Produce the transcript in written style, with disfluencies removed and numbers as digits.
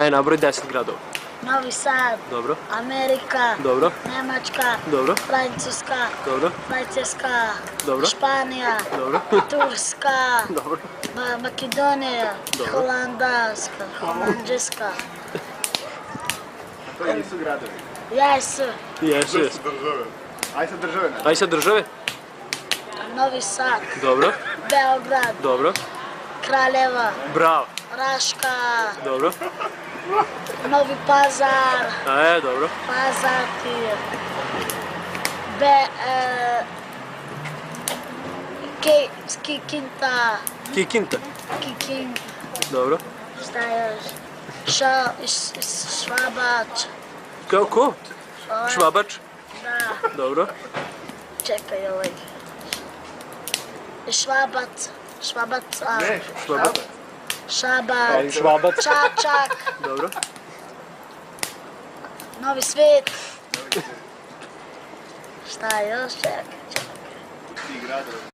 Na broj 10 gradova. Novi Sad, Dobro, Amerika, dobro, Nemačka, dobro, Francuska, dobro, Švajcarska, dobro, Španija, dobro, Turska, dobro. Makedonija, Dobro. Holandžeska. To nisu gradovi. Jesu, Jesu, To jesu. su države. Aj sad države na. Aj sad države. Novi Sad, Dobro, Beograd, dobro, Kraljeva, bravo, Raška, dobro. Novi Pazar, Dobro. Pazartir, Kikinda, Kikinta, Kikinda, dobro. šta još? Švabač, Kao ko? Švabač, da, dobro. čekaj ovaj. Švabac, Ne, Švabac, Šabac, Švabac, Čačak, dobro. Novi Svet. Šta još? Čekaj. ti gradovi.